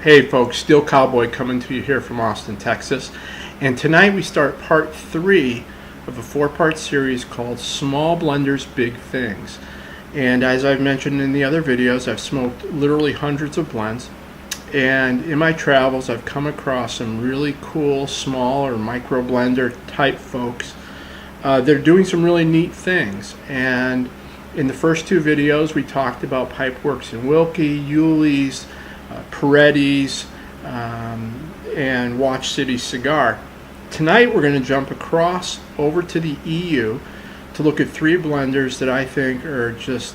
Hey folks, Steelcowboy coming to you here from Austin, Texas. And tonight we start part 3 of a 4-part series called Small Blenders, Big Things. And as I've mentioned in the other videos, I've smoked literally hundreds of blends. And in my travels, I've come across some really cool small or micro blender type folks. They're doing some really neat things. And in the first 2 videos, we talked about Pipeworks and Wilkie, Yuli's, Peretti's, and Watch City Cigar. Tonight we're going to jump across over to the EU to look at 3 blenders that I think are just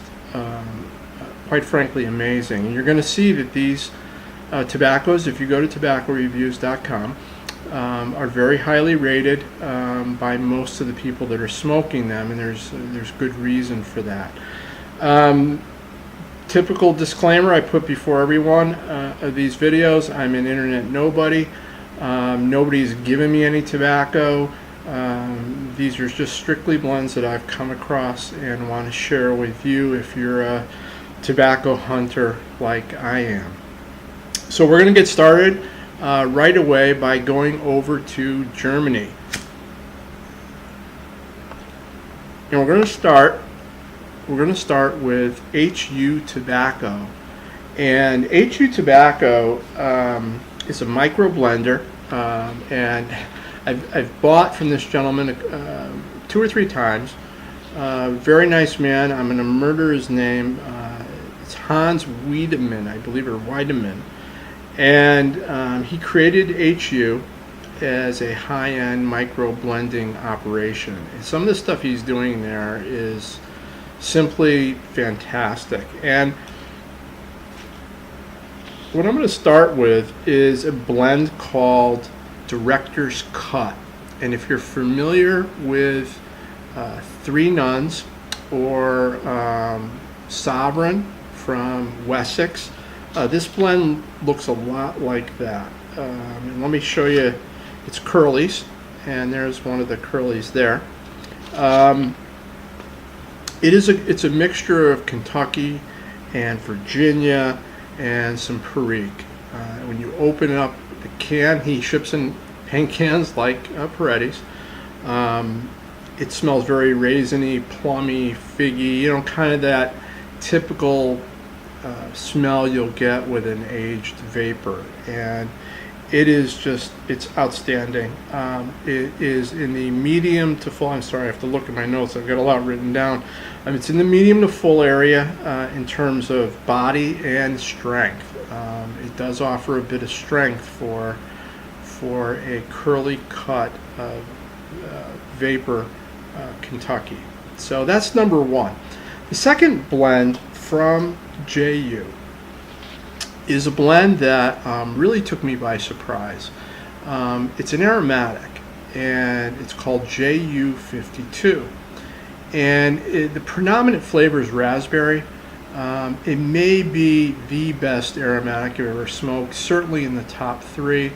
quite frankly amazing. And you're going to see that these tobaccos, if you go to tobaccoreviews.com, are very highly rated by most of the people that are smoking them, and there's good reason for that. Typical disclaimer I put before every one of these videos: I'm an internet nobody. Nobody's given me any tobacco. These are just strictly blends that I've come across and want to share with you if you're a tobacco hunter like I am. So we're going to get started right away by going over to Germany. And we're going to start with HU Tobacco. And HU Tobacco is a micro blender, and I've bought from this gentleman 2 or 3 times. Very nice man. I'm going to murder his name. It's Hans Wiedemann, I believe, or Wiedemann. And he created HU as a high-end micro blending operation. And some of the stuff he's doing there is simply fantastic. And what I'm going to start with is a blend called Director's Cut. And if you're familiar with Three Nuns or Sovereign from Wessex, this blend looks a lot like that. And let me show you its curlies, and there's one of the curlies there. It's a mixture of Kentucky and Virginia and some Perique. When you open up the can, he ships in paint cans like Peretti's. It smells very raisiny, plummy, figgy, kind of that typical smell you'll get with an aged vapor. And it's outstanding. It is in the medium to full. I'm sorry, I have to look at my notes. I've got a lot written down. It's in the medium to full area in terms of body and strength. It does offer a bit of strength for a curly cut vapor Kentucky. So that's number 1. The second blend from JU is a blend that really took me by surprise. It's an aromatic, and it's called JU52. And the predominant flavor is raspberry. It may be the best aromatic you've ever smoked, certainly in the top 3.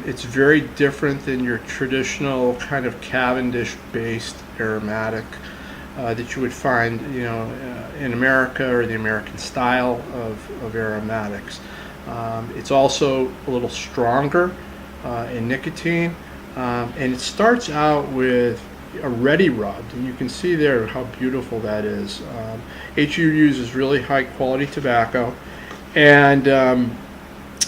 It's very different than your traditional kind of Cavendish-based aromatic that you would find, in America, or the American style of aromatics. It's also a little stronger in nicotine, and it starts out with a ready rubbed, and you can see there how beautiful that is. HU uses really high quality tobacco, and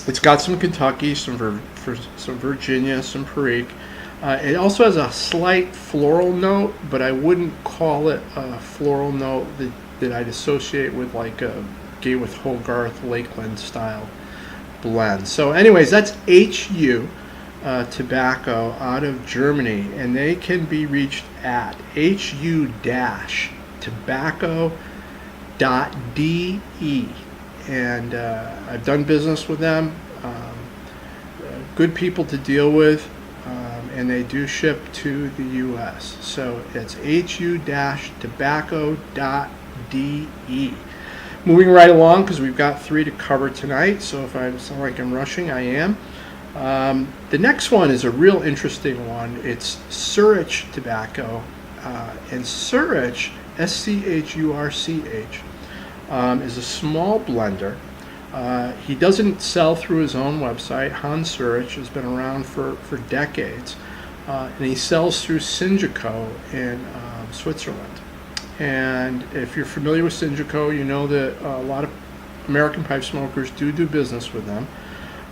it's got some Kentucky, some Virginia, some Perique. It also has a slight floral note, but I wouldn't call it a floral note that I'd associate with like a Gatewood Hogarth Lakeland style blend. So anyways, that's HU Tobacco out of Germany, and they can be reached at hu-tobacco.de. And I've done business with them. Good people to deal with. And they do ship to the U.S. So it's hu-tobacco.de. Moving right along, because we've got 3 to cover tonight, so if I sound like I'm rushing, I am. The next one is a real interesting one. It's Schurch Tobacco, and Schurch, S-C-H-U-R-C-H, is a small blender He doesn't sell through his own website. Hans Surich has been around for decades, and he sells through Sinjaco in Switzerland. And if you're familiar with Sinjaco, you know that a lot of American pipe smokers do business with them.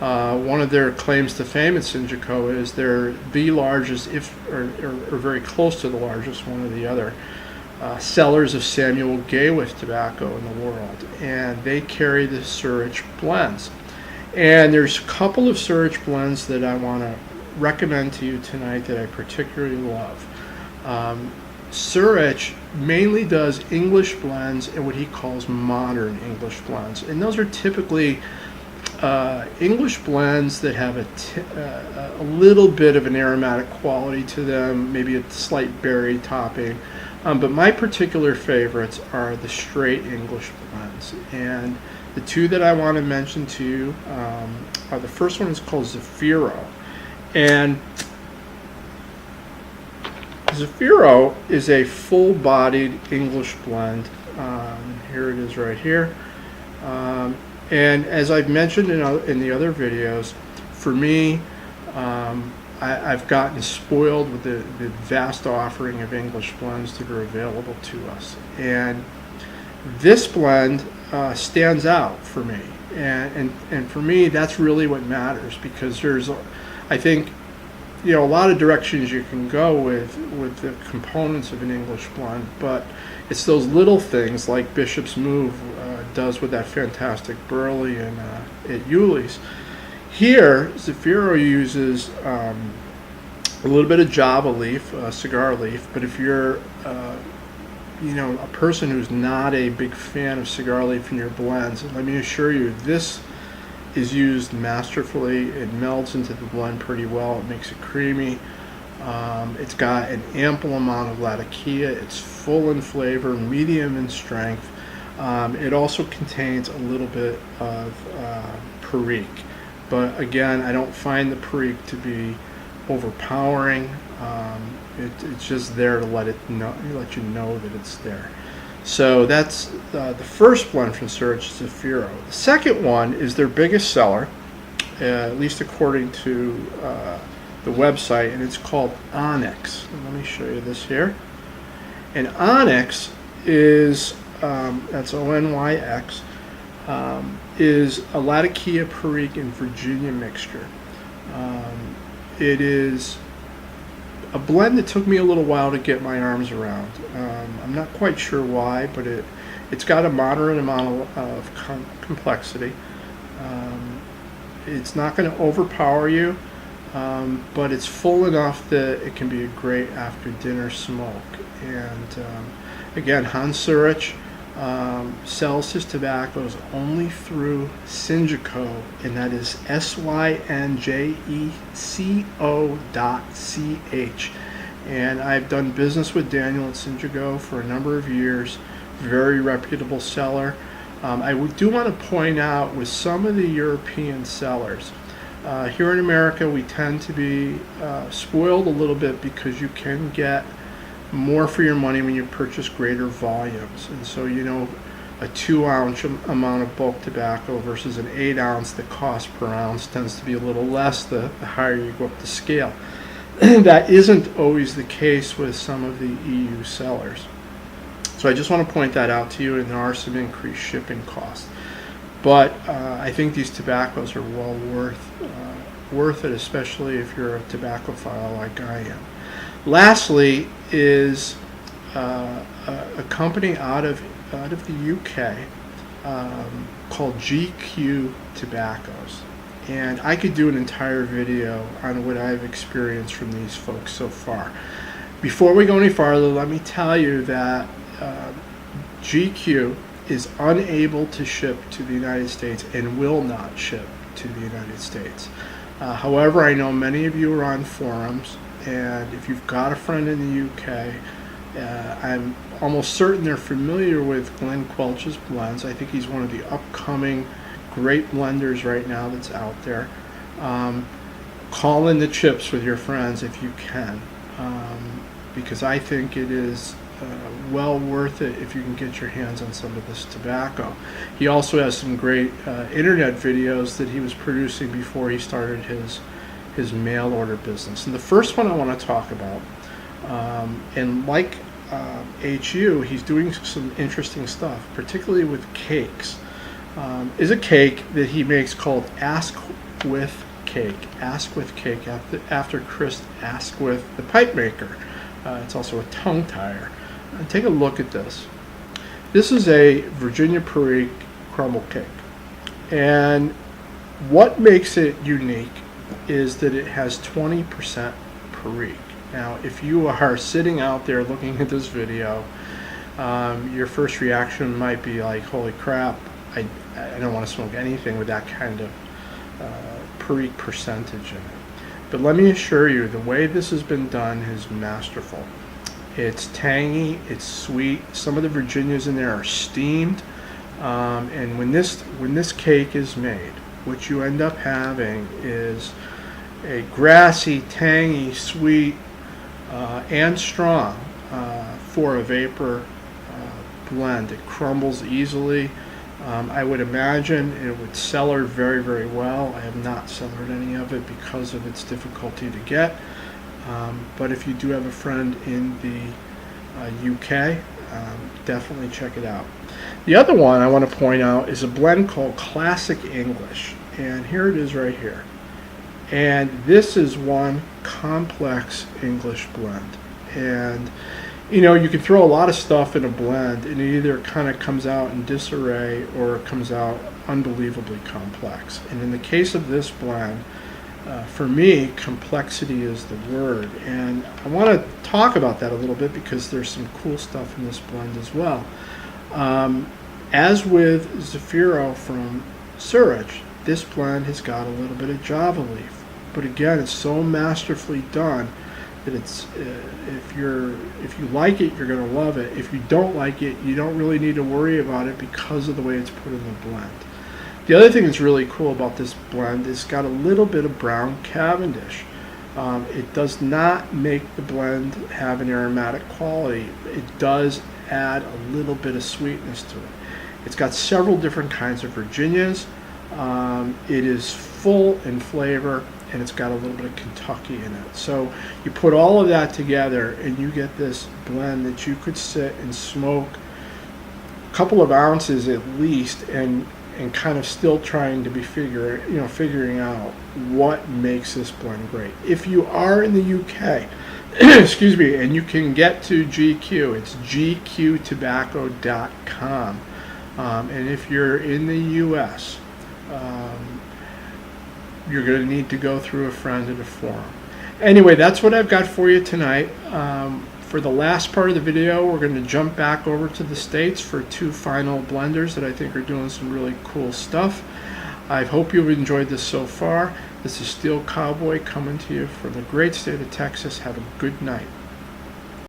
One of their claims to fame at Sinjaco is they're the largest, or very close to the largest, one or the other, sellers of Samuel Gay-Leaf tobacco in the world, and they carry the Surich blends. And there's a couple of Surich blends that I want to recommend to you tonight that I particularly love. Surich mainly does English blends and what he calls modern English blends, and those are typically English blends that have a little bit of an aromatic quality to them, maybe a slight berry topping. But my particular favorites are the straight English blends. And the two that I want to mention to you are, the first one is called Zafiro. And Zafiro is a full-bodied English blend. Here it is right here. And as I've mentioned in the other videos, for me, I've gotten spoiled with the vast offering of English blends that are available to us. And this blend stands out for me. And for me, that's really what matters, because there's, I think, a lot of directions you can go with the components of an English blend, but it's those little things like Bishop's Move does with that fantastic burley and at Yuli's. Here, Zafiro uses a little bit of Java leaf, cigar leaf, but if you're a person who's not a big fan of cigar leaf in your blends, let me assure you, this is used masterfully. It melds into the blend pretty well. It makes it creamy. It's got an ample amount of latakia. It's full in flavor, medium in strength. It also contains a little bit of Perique, but again, I don't find the Perique to be overpowering. It's just there to let you know that it's there. So that's the first blend from Surich, Zafiro. The second one is their biggest seller, at least according to the website, and it's called Onyx. And let me show you this here. And Onyx is, that's Onyx, is a Latakia, Perique, and Virginia mixture. It is a blend that took me a little while to get my arms around. I'm not quite sure why, but it's got a moderate amount of complexity. It's not going to overpower you, but it's full enough that it can be a great after dinner smoke. And again, Hans Surich sells his tobaccos only through Sinjaco, and that is synjeco.ch. And I've done business with Daniel at Sinjaco for a number of years. Very reputable seller. I do want to point out, with some of the European sellers, here in America we tend to be spoiled a little bit because you can get more for your money when you purchase greater volumes. And so, a 2-ounce amount of bulk tobacco versus an 8-ounce, the cost per ounce tends to be a little less the higher you go up the scale. That isn't always the case with some of the EU sellers. So I just want to point that out to you, and there are some increased shipping costs. But I think these tobaccos are well worth it, especially if you're a tobaccophile like I am. Lastly is a company out of the UK called GQ Tobaccos, and I could do an entire video on what I've experienced from these folks so far. Before we go any farther, let me tell you that GQ is unable to ship to the United States and will not ship to the United States. However, I know many of you are on forums, and if you've got a friend in the UK, I'm almost certain they're familiar with Glenn Quelch's blends. I think he's one of the upcoming great blenders right now that's out there. Call in the chips with your friends if you can, because I think it is well worth it if you can get your hands on some of this tobacco. He also has some great internet videos that he was producing before he started his mail order business. And the first one I want to talk about, and like HU, he's doing some interesting stuff, particularly with cakes, is a cake that he makes called Ask with Cake. Ask with Cake, after Chris Asquith, the pipe maker. It's also a tongue tire. Take a look at this. This is a Virginia Perique crumble cake. And what makes it unique is that it has 20% Perique. Now, if you are sitting out there looking at this video, your first reaction might be like, holy crap, I don't want to smoke anything with that kind of Perique percentage in it. But let me assure you, the way this has been done is masterful. It's tangy, it's sweet. Some of the Virginias in there are steamed, and when this cake is made, what you end up having is a grassy, tangy, sweet, and strong for a vapor blend. It crumbles easily. I would imagine it would cellar very, very well. I have not cellared any of it because of its difficulty to get. But if you do have a friend in the UK, definitely check it out. The other one I want to point out is a blend called Classic English. And here it is right here. And this is one complex English blend. And you know, you can throw a lot of stuff in a blend and it either kind of comes out in disarray or it comes out unbelievably complex. And in the case of this blend, for me, complexity is the word. And I want to talk about that a little bit because there's some cool stuff in this blend as well. As with Zafiro from Suraj, this blend has got a little bit of Java Leaf. But again, it's so masterfully done that it's if you like it, you're going to love it. If you don't like it, you don't really need to worry about it because of the way it's put in the blend. The other thing that's really cool about this blend is it's got a little bit of brown Cavendish. It does not make the blend have an aromatic quality. It does add a little bit of sweetness to it. It's got several different kinds of Virginias. It is full in flavor, and it's got a little bit of Kentucky in it. So you put all of that together and you get this blend that you could sit and smoke a couple of ounces at least and kind of still trying to be figuring out what makes this blend great. If you are in the UK, excuse me, and you can get to GQ, it's gqtobacco.com. And if you're in the US, you're going to need to go through a friend at a forum. Anyway, that's what I've got for you tonight. For the last part of the video, we're going to jump back over to the States for two final blenders that I think are doing some really cool stuff. I hope you've enjoyed this so far. This is Steelcowboy coming to you from the great state of Texas. Have a good night.